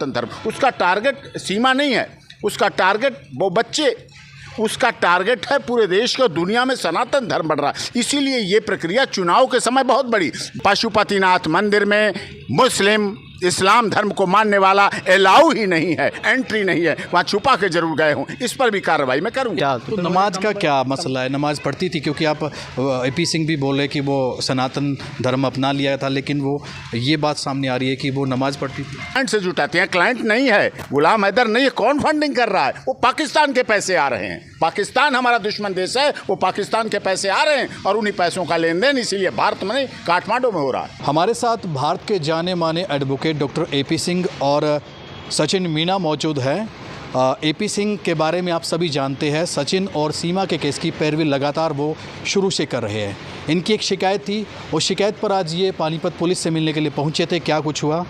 धर्म, उसका टारगेट सीमा नहीं है, उसका टारगेट वो बच्चे, उसका टारगेट है पूरे देश को, दुनिया में सनातन धर्म बढ़ रहा है। इसीलिए ये प्रक्रिया चुनाव के समय बहुत बड़ी। पशुपतिनाथ मंदिर में मुस्लिम इस्लाम धर्म को मानने वाला अलाउ ही नहीं है, एंट्री नहीं है, वहाँ छुपा के जरूर गए हों, इस पर भी कार्रवाई मैं करूँगा। तो नमाज का क्या मसला है? नमाज पढ़ती थी, क्योंकि आप AP सिंह भी बोले कि वो सनातन धर्म अपना लिया था, लेकिन वो ये बात सामने आ रही है कि वो नमाज पढ़ती थी। क्लाइंट से जुटाते हैं, क्लाइंट नहीं है, गुलाम हैदर नहीं है। कौन फंडिंग कर रहा है? वो पाकिस्तान के पैसे आ रहे हैं। पाकिस्तान हमारा दुश्मन देश है, वो पाकिस्तान के पैसे आ रहे हैं और उन्हीं पैसों का लेन देन इसीलिए भारत में नहीं, काठमांडू में हो रहा है। हमारे साथ भारत के जाने माने एडवोकेट डॉक्टर AP सिंह और सचिन मीना मौजूद हैं। AP सिंह के बारे में आप सभी जानते हैं, सचिन और सीमा के केस की पैरवी लगातार वो शुरू से कर रहे हैं। इनकी एक शिकायत थी, उस शिकायत पर आज ये पानीपत पुलिस से मिलने के लिए पहुंचे थे। क्या कुछ हुआ?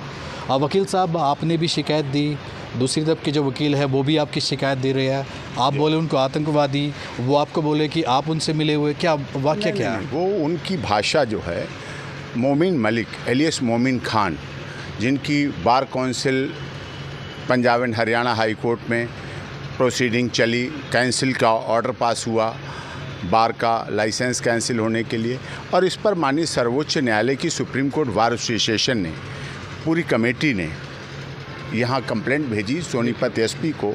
वकील साहब, आपने भी शिकायत दी, दूसरी तरफ के जो वकील है वो भी आपकी शिकायत दे रहे हैं। आप बोले उनको आतंकवादी, वो आपको बोले कि आप उनसे मिले हुए, क्या वाक्य क्या है? वो उनकी भाषा जो है, मोमिन मलिक एलियस मोमिन खान, जिनकी bar council Punjab and Haryana high court में प्रोसीडिंग चली, कैंसिल का ऑर्डर पास हुआ बार का लाइसेंस कैंसिल होने के लिए, और इस पर माननीय सर्वोच्च न्यायालय की सुप्रीम कोर्ट बार एसोसिएशन ने, पूरी कमेटी ने यहाँ कंप्लेंट भेजी सोनीपत SP को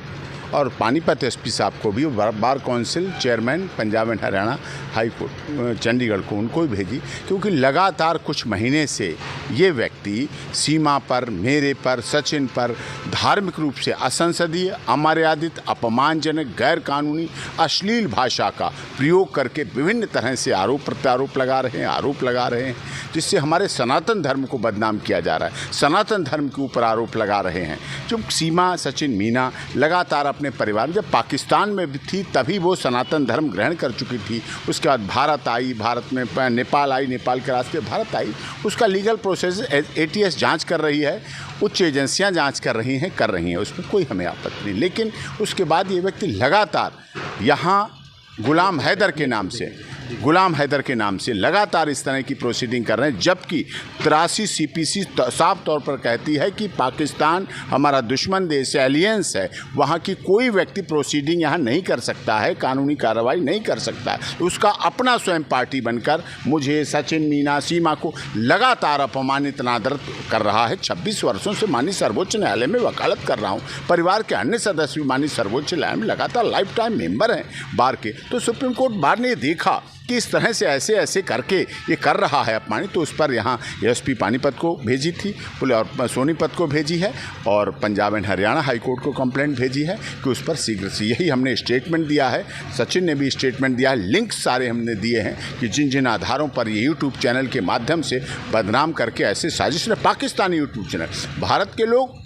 और पानीपत SP साहब को भी, bar council chairman Punjab and Haryana high court Chandigarh को, उनको भी भेजी, क्योंकि लगातार कुछ महीने से ये व्यक्ति सीमा पर, मेरे पर, सचिन पर धार्मिक रूप से असंसदीय, अमर्यादित, अपमानजनक, गैर कानूनी, अश्लील भाषा का प्रयोग करके विभिन्न तरह से आरोप प्रत्यारोप लगा रहे हैं, जिससे हमारे सनातन धर्म को बदनाम किया जा रहा है। सनातन धर्म के ऊपर आरोप लगा रहे हैं। जो सीमा, सचिन, मीना लगातार अपने परिवार, जब पाकिस्तान में थी तभी वो सनातन धर्म ग्रहण कर चुकी थी। उसके बाद भारत आई, भारत में नेपाल आई, नेपाल के रास्ते भारत आई। उसका लीगल प्रोसेस ATS जांच कर रही है, उच्च एजेंसियां जांच कर रही हैं, उसमें कोई हमें आपत्ति नहीं। लेकिन उसके बाद ये व्यक्ति लगातार यहाँ गुलाम हैदर के नाम से लगातार इस तरह की प्रोसीडिंग कर रहे हैं, जबकि 83 CPC साफ तौर पर कहती है कि पाकिस्तान हमारा दुश्मन देश है, एलियंस है, वहाँ की कोई व्यक्ति प्रोसीडिंग यहाँ नहीं कर सकता है, कानूनी कार्रवाई नहीं कर सकता है। उसका अपना स्वयं पार्टी बनकर मुझे, सचिन, मीना, सीमा को लगातार अपमानित नादर कर रहा है। 26 वर्षों से माननीय सर्वोच्च न्यायालय में वकालत कर रहा हूँ। परिवार के अन्य सदस्य भी माननीय सर्वोच्च न्यायालय में लगातार लाइफ टाइम मेंबर हैं बार के। तो सुप्रीम कोर्ट बार ने देखा कि इस तरह से ऐसे करके ये कर रहा है अपमानित, तो उस पर यहाँ SP पानीपत को भेजी थी और सोनीपत को भेजी है, और Punjab and Haryana high court को कंप्लेंट भेजी है कि उस पर शीघ्र से, यही हमने स्टेटमेंट दिया है। सचिन ने भी स्टेटमेंट दिया है, लिंक सारे हमने दिए हैं कि जिन जिन आधारों पर ये यूट्यूब चैनल के माध्यम से बदनाम करके ऐसे साजिश ने, पाकिस्तानी यूट्यूब चैनल, भारत के लोग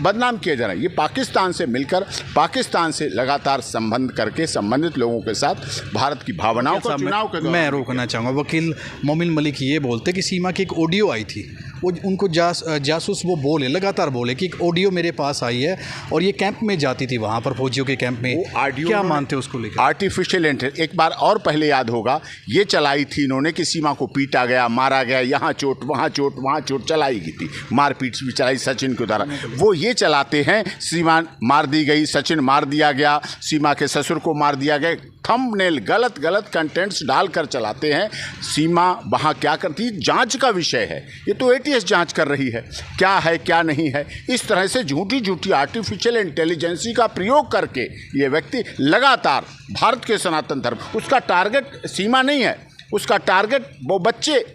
बदनाम किए जा रहे हैं। ये पाकिस्तान से मिलकर, पाकिस्तान से लगातार संबंध करके संबंधित लोगों के साथ भारत की भावनाओं को चुनाव के दौरान। मैं रोकना चाहूँगा, वकील मोमिन मलिक ये बोलते कि सीमा की एक ऑडियो आई थी, वो उनको जासूस वो लगातार बोले कि एक ऑडियो मेरे पास आई है और ये कैंप में जाती थी, वहाँ पर फौजियों के कैंप में। क्या मानते हो उसको लेकर? आर्टिफिशियल इंटेलिजेंस, एक बार और पहले याद होगा, ये चलाई थी इन्होंने कि सीमा को पीटा गया, मारा गया, यहाँ चोट, वहाँ चोट चलाई गई थी, मारपीट भी चलाई सचिन के द्वारा। वो ये चलाते हैं, सीमा मार दी गई, सचिन मार दिया गया, सीमा के ससुर को मार दिया गया, थंबनेल गलत कंटेंट्स डालकर चलाते हैं। सीमा वहाँ क्या करती, जांच का विषय है, ये तो ATS जांच कर रही है क्या है क्या नहीं है। इस तरह से झूठी आर्टिफिशियल इंटेलिजेंसी का प्रयोग करके ये व्यक्ति लगातार भारत के सनातन धर्म, उसका टारगेट सीमा नहीं है, उसका टारगेट वो बच्चे,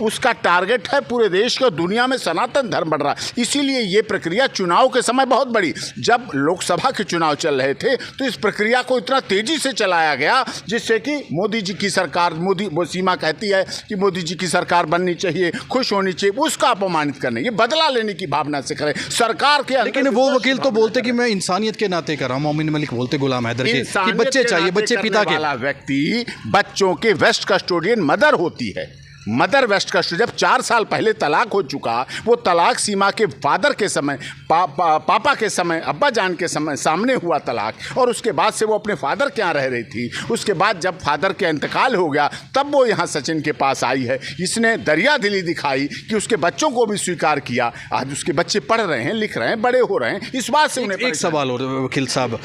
उसका टारगेट है पूरे देश को, दुनिया में सनातन धर्म बढ़ रहा है। इसीलिए ये प्रक्रिया चुनाव के समय बहुत बड़ी। जब लोकसभा के चुनाव चल रहे थे तो इस प्रक्रिया को इतना तेजी से चलाया गया जिससे कि मोदी जी की सरकार, वो सीमा कहती है कि मोदी जी की सरकार बननी चाहिए, खुश होनी चाहिए, उसका अपमानित करने, ये बदला लेने की भावना से करे सरकार के। लेकिन वो वकील तो बोलते कि मैं इंसानियत के नाते कर रहा हूँ, मोमिन मलिक बोलते गुलाम हैदर के कि बच्चे चाहिए, बच्चे पिता के। वाला व्यक्ति बच्चों के वेस्ट कस्टोडियन मदर होती है, मदर वेस्ट कस्टोडियन। जब 4 साल पहले तलाक हो चुका, वो तलाक सीमा के फादर के समय पापा के समय, अब्बा जान के समय सामने हुआ तलाक, और उसके बाद से वो अपने फादर के यहाँ रह रही थी। उसके बाद जब फादर के इंतकाल हो गया तब वो यहाँ सचिन के पास आई है। इसने दरिया दिली दिखाई कि उसके बच्चों को भी स्वीकार किया। आज उसके बच्चे पढ़ रहे हैं, लिख रहे हैं, बड़े हो रहे हैं। इस बात से उन्हें एक सवाल और वकील साहब,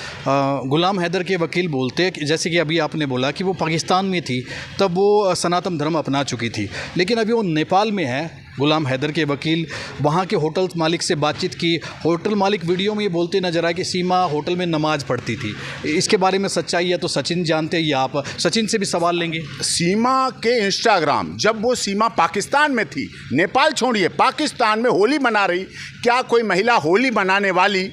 गुलाम हैदर के वकील बोलते हैं कि जैसे कि अभी आपने बोला कि वो पाकिस्तान में थी तब वो सनातन धर्म अपना चुकी थी, लेकिन अभी वो नेपाल में है। गुलाम हैदर के वकील वहाँ के होटल मालिक से बातचीत की। होटल मालिक वीडियो में ये बोलते नजर आए कि सीमा होटल में नमाज पढ़ती थी। इसके बारे में सच्चाई है तो सचिन जानते हैं, या आप सचिन से भी सवाल लेंगे? सीमा के इंस्टाग्राम, जब वो सीमा पाकिस्तान में थी, नेपाल छोड़िए, पाकिस्तान में होली मना रही, क्या कोई महिला होली मनाने वाली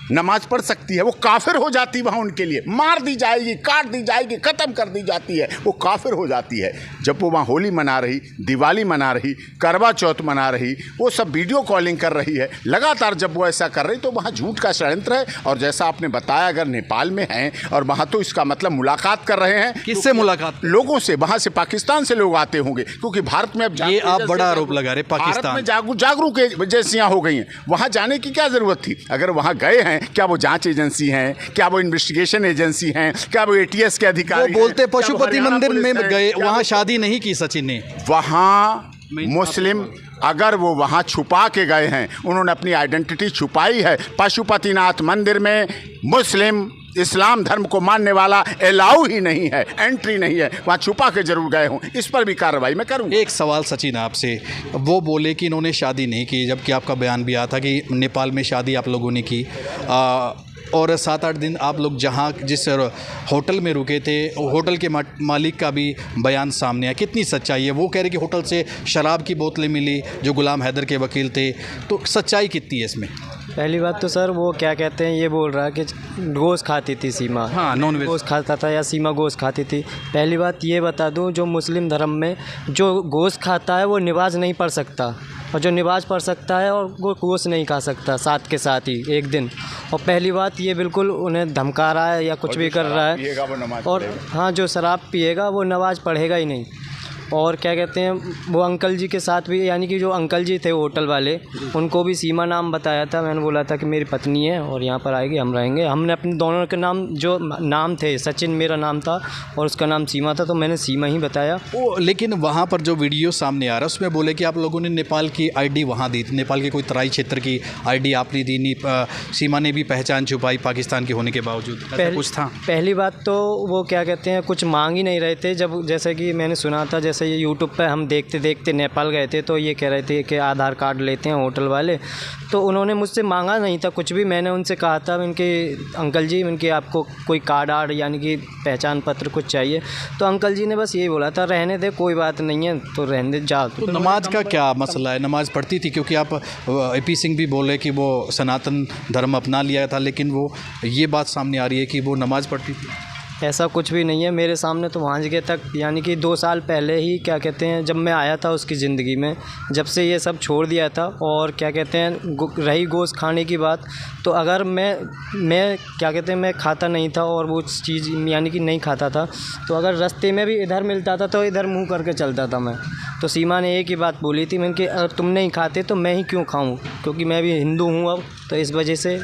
नमाज पढ़ सकती है? वो काफिर हो जाती, वहाँ उनके लिए मार दी जाएगी, काट दी जाएगी, ख़त्म कर दी जाती है, वो काफिर हो जाती है। जब वो वहाँ होली मना रही, दिवाली मना रही, करवा चौथ मना रही, वो सब वीडियो कॉलिंग कर रही है लगातार। जब वो ऐसा कर रही तो वहाँ झूठ का षड्यंत्र है। और जैसा आपने बताया, अगर नेपाल में हैं और वहाँ, तो इसका मतलब मुलाकात कर रहे हैं। किससे मुलाकात? लोगों से, वहाँ से पाकिस्तान से लोग आते होंगे, क्योंकि भारत में अब ये आप बड़ा आरोप लगा रहे, पाकिस्तान में जागरूक एजेंसियाँ हो गई हैं। वहाँ जाने की क्या ज़रूरत थी? अगर वहाँ गए हैं, क्या वो जांच एजेंसी हैं? क्या वो इन्वेस्टिगेशन एजेंसी हैं? क्या वो ATS के अधिकारी वो बोलते पशुपति मंदिर में गए, वहाँ शादी नहीं की सचिन ने। वहाँ मुस्लिम, अगर वो वहाँ छुपा के गए हैं, उन्होंने अपनी आइडेंटिटी छुपाई है। पशुपतिनाथ मंदिर में मुस्लिम इस्लाम धर्म को मानने वाला अलाउ ही नहीं है, एंट्री नहीं है। वहाँ छुपा के जरूर गए हों, इस पर भी कार्रवाई मैं करूँगा। एक सवाल सचिन आपसे, वो बोले कि इन्होंने शादी नहीं की, जबकि आपका बयान भी आया था कि नेपाल में शादी आप लोगों ने की, और 7-8 दिन आप लोग जहाँ जिस होटल में रुके थे, होटल के मालिक का भी बयान सामने आया। कितनी सच्चाई है? वो कह रहे कि होटल से शराब की बोतलें मिली, जो गुलाम हैदर के वकील थे, तो सच्चाई कितनी है इसमें? पहली बात तो सर, वो क्या कहते हैं, ये बोल रहा है कि गोश्त खाती थी सीमा। हाँ, नॉन वेज गोश्त खाता था या सीमा गोश्त खाती थी। पहली बात ये बता दूं, जो मुस्लिम धर्म में जो गोश्त खाता है वो नमाज नहीं पढ़ सकता, और जो नमाज पढ़ सकता है और वो गोश्त नहीं खा सकता साथ के साथ ही एक दिन। और पहली बात ये बिल्कुल उन्हें धमका रहा है या कुछ भी कर रहा है। और हाँ, जो शराब पिएगा वो नमाज पढ़ेगा ही नहीं। और क्या कहते हैं, वो अंकल जी के साथ भी, यानी कि जो अंकल जी थे होटल वाले, उनको भी सीमा नाम बताया था। मैंने बोला था कि मेरी पत्नी है और यहाँ पर आएगी, हम रहेंगे। हमने अपने दोनों के नाम, जो नाम थे, सचिन मेरा नाम था और उसका नाम सीमा था, तो मैंने सीमा ही बताया। लेकिन वहाँ पर जो वीडियो सामने आ रहा है उसमें बोले कि आप लोगों ने नेपाल की ID वहाँ दी थी, नेपाल के कोई तराई क्षेत्र की ID आपने दी नहीं, सीमा ने भी पहचान छुपाई पाकिस्तान के होने के बावजूद। कुछ था? पहली बात तो वो क्या कहते हैं, कुछ मांग ही नहीं रहे थे। जब जैसे कि मैंने सुना था, जैसे ये यूट्यूब पे हम देखते देखते नेपाल गए थे, तो ये कह रहे थे कि आधार कार्ड लेते हैं होटल वाले, तो उन्होंने मुझसे मांगा नहीं था कुछ भी। मैंने उनसे कहा था, इनके अंकल जी, इनके आपको कोई कार्ड आर्ड यानी कि पहचान पत्र कुछ चाहिए, तो अंकल जी ने बस यही बोला था, रहने दे, कोई बात नहीं है, तो रहने दे, जा। तो नमाज का क्या मसला है? नमाज पढ़ती थी, क्योंकि आप AP सिंह भी बोले कि वो सनातन धर्म अपना लिया था, लेकिन वो ये बात सामने आ रही है कि वो नमाज पढ़ती थी। ऐसा कुछ भी नहीं है मेरे सामने। तो वहाँ जगह तक, यानी कि 2 साल पहले ही, क्या कहते हैं, जब मैं आया था उसकी ज़िंदगी में, जब से ये सब छोड़ दिया था। और क्या कहते हैं, रही गोश्त खाने की बात, तो अगर मैं क्या कहते हैं, मैं खाता नहीं था और वो चीज़ यानी कि नहीं खाता था, तो अगर रास्ते में भी इधर मिलता था तो इधर मुँह करके चलता था मैं। तो सीमा ने एक ही बात बोली थी, मैंने कि अगर तुम नहीं खाते तो मैं ही क्यों खाऊँ, क्योंकि मैं भी हिंदू हूँ अब, तो इस वजह से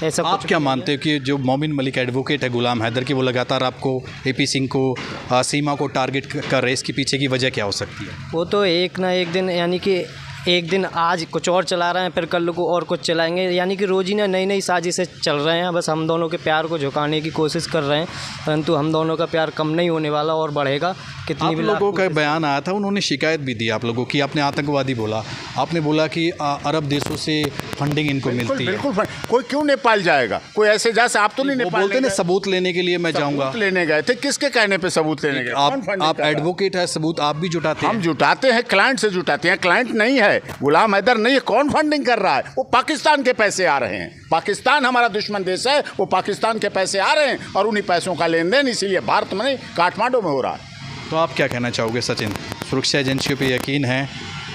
ऐसा। आप क्या मानते हो कि जो मोमिन मलिक एडवोकेट है गुलाम हैदर की, वो लगातार आपको, AP सिंह को, सीमा को टारगेट कर रहे, इसके पीछे की वजह क्या हो सकती है? वो तो एक ना एक दिन, यानी कि एक दिन आज कुछ और चला रहे हैं, फिर कल को और कुछ चलाएंगे, यानी कि रोज़ ही ना नई नई साजिशें चल रहे हैं। बस हम दोनों के प्यार को झुकाने की कोशिश कर रहे हैं, परंतु हम दोनों का प्यार कम नहीं होने वाला और बढ़ेगा। कितनी भी लोगों का बयान आया था, उन्होंने शिकायत भी दी आप लोगों की, आपने आतंकवादी बोला, आपने बोला कि अरब देशों से फंडिंग इनको मिलती है। बिल्कुल, कोई क्यों नेपाल जाएगा? कोई ऐसे जैसे आप तो नहीं नेपाल बोलते ना, सबूत लेने के लिए मैं जाऊंगा। लेने गए थे, किसके कहने पे सबूत लेने गए? आप एडवोकेट है, सबूत आप भी जुटाते हैं? हम जुटाते हैं, क्लाइंट से जुटाते हैं। क्लाइंट नहीं है गुलाम हैदर, नहीं है। कौन फंडिंग कर रहा है? वो पाकिस्तान के पैसे आ रहे हैं। पाकिस्तान हमारा दुश्मन देश है, वो पाकिस्तान के पैसे आ रहे हैं और उन्हीं पैसों का लेन देन इसीलिए भारत में नहीं, काठमांडू में हो रहा है। तो आप क्या कहना चाहोगे सचिन? सुरक्षा एजेंसियों पे यकीन है,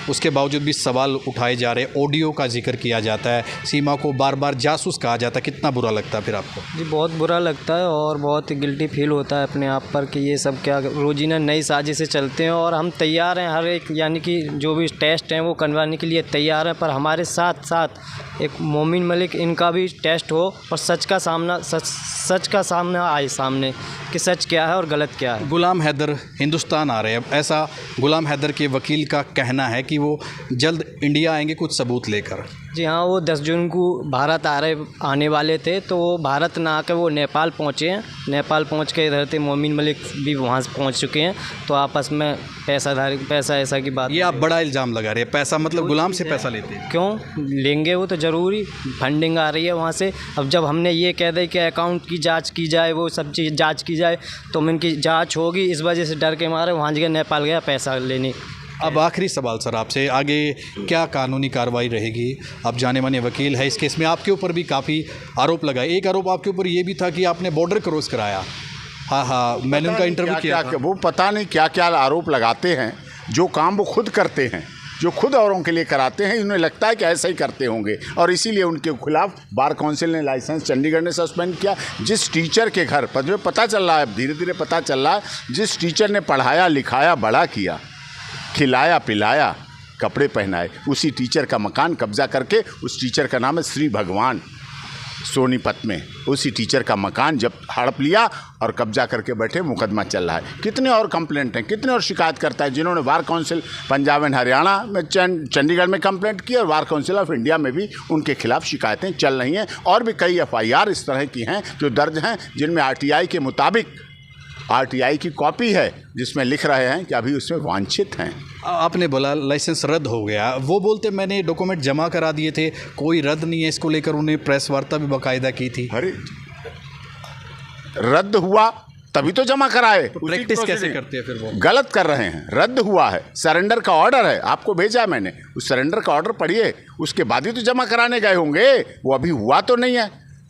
उसके बावजूद भी सवाल उठाए जा रहे, ऑडियो का जिक्र किया जाता है, सीमा को बार बार जासूस कहा जाता है, कितना बुरा लगता है फिर आपको? जी, बहुत बुरा लगता है और बहुत गिल्टी फील होता है अपने आप पर कि ये सब क्या रोजीना नई साजिशें चलते हैं। और हम तैयार हैं हर एक, यानी कि जो भी टेस्ट हैं वो करवाने के लिए तैयार हैं, पर हमारे साथ साथ एक मोमिन मलिक इनका भी टेस्ट हो और सच का सामना आए सामने कि सच क्या है और गलत क्या है। गुलाम हैदर हिंदुस्तान आ रहे हैं, अब ऐसा गुलाम हैदर के वकील का कहना है कि वो जल्द इंडिया आएंगे कुछ सबूत लेकर। जी हाँ, वो 10 जून को भारत आने वाले थे, तो वो भारत ना आकर वो नेपाल पहुँचे हैं। नेपाल पहुँच के इधर थे मोमिन मलिक भी वहाँ से पहुँच चुके हैं, तो आपस में पैसा ऐसा की बात। ये आप बड़ा इल्ज़ाम लगा रहे हैं, पैसा मतलब गुलाम से पैसा लेते हैं। क्यों लेंगे, वो तो ज़रूरी फंडिंग आ रही है वहाँ से। अब जब हमने ये कह दिया कि अकाउंट की जांच की जाए, वो सब चीज़ जांच की जाए, तो इनकी जांच होगी, इस वजह से डर के मारे वहाँ जगह नेपाल गया पैसा लेने। अब आखिरी सवाल सर आपसे, आगे क्या कानूनी कार्रवाई रहेगी? आप जाने माने वकील है, इस केस में आपके ऊपर भी काफ़ी आरोप लगाए। एक आरोप आपके ऊपर ये भी था कि आपने बॉर्डर क्रॉस कराया। हाँ, मैंने उनका इंटरव्यू किया था। वो पता नहीं क्या क्या आरोप लगाते हैं। जो काम वो खुद करते हैं, जो खुद औरों के लिए कराते हैं, उन्हें लगता है कि ऐसा ही करते होंगे, और इसीलिए उनके खिलाफ बार काउंसिल ने लाइसेंस चंडीगढ़ ने सस्पेंड किया। जिस टीचर के घर पर जो पता चल रहा है, धीरे धीरे पता चल रहा है, जिस टीचर ने पढ़ाया लिखाया बड़ा किया, खिलाया पिलाया कपड़े पहनाए, उसी टीचर का मकान कब्जा करके, उस टीचर का नाम है श्री भगवान सोनीपत में, उसी टीचर का मकान जब हड़प लिया और कब्जा करके बैठे, मुकदमा चल रहा है। कितने और कंप्लेंट हैं, कितने और शिकायत करता है, जिन्होंने bar council Punjab and Haryana में चंडीगढ़ में कंप्लेंट की, और बार काउंसिल ऑफ इंडिया में भी उनके खिलाफ शिकायतें चल रही हैं। और भी कई FIR इस तरह की हैं जो दर्ज हैं, जिनमें RTI के मुताबिक RTI की कॉपी है जिसमें लिख रहे हैं कि अभी उसमें वांछित हैं। आपने बोला लाइसेंस रद्द हो गया, वो बोलते मैंने डॉक्यूमेंट जमा करा दिए थे, कोई रद्द नहीं है। इसको लेकर उन्हें प्रेस वार्ता भी बाकायदा की थी। अरे रद्द हुआ तभी तो जमा कराए। प्रैक्टिस कैसे करते हैं फिर वो? गलत कर रहे हैं। रद्द हुआ है, सरेंडर का ऑर्डर है, आपको भेजा है मैंने, उस सरेंडर का ऑर्डर पढ़िए, उसके बाद ही तो जमा कराने गए होंगे। वो अभी हुआ तो नहीं है,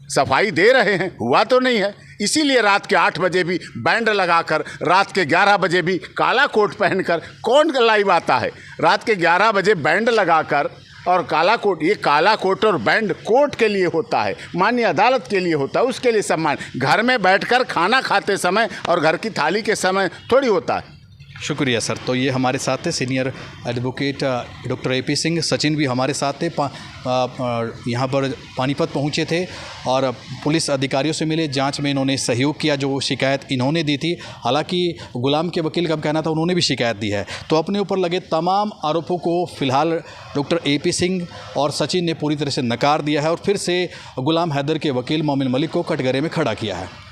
सफाई दे रहे हैं, हुआ तो नहीं है। इसीलिए रात के 8 बजे भी बैंड लगाकर, रात के 11 बजे भी काला कोट पहनकर, कौन लाइव आता है रात के 11 बजे बैंड लगाकर और काला कोट? ये काला कोट और बैंड कोर्ट के लिए होता है, माननीय अदालत के लिए होता है, उसके लिए सम्मान। घर में बैठकर खाना खाते समय और घर की थाली के समय थोड़ी होता है। शुक्रिया सर। तो ये हमारे साथ थे senior advocate doctor AP Singh. Sachin भी हमारे साथ थे, यहाँ पर पानीपत पहुँचे थे और पुलिस अधिकारियों से मिले, जांच में इन्होंने सहयोग किया जो शिकायत इन्होंने दी थी। हालांकि गुलाम के वकील का कहना था उन्होंने भी शिकायत दी है। तो अपने ऊपर लगे तमाम आरोपों को फ़िलहाल डॉक्टर AP सिंह और सचिन ने पूरी तरह से नकार दिया है और फिर से गुलाम हैदर के वकील मोमिन मलिक को कटघरे में खड़ा किया है।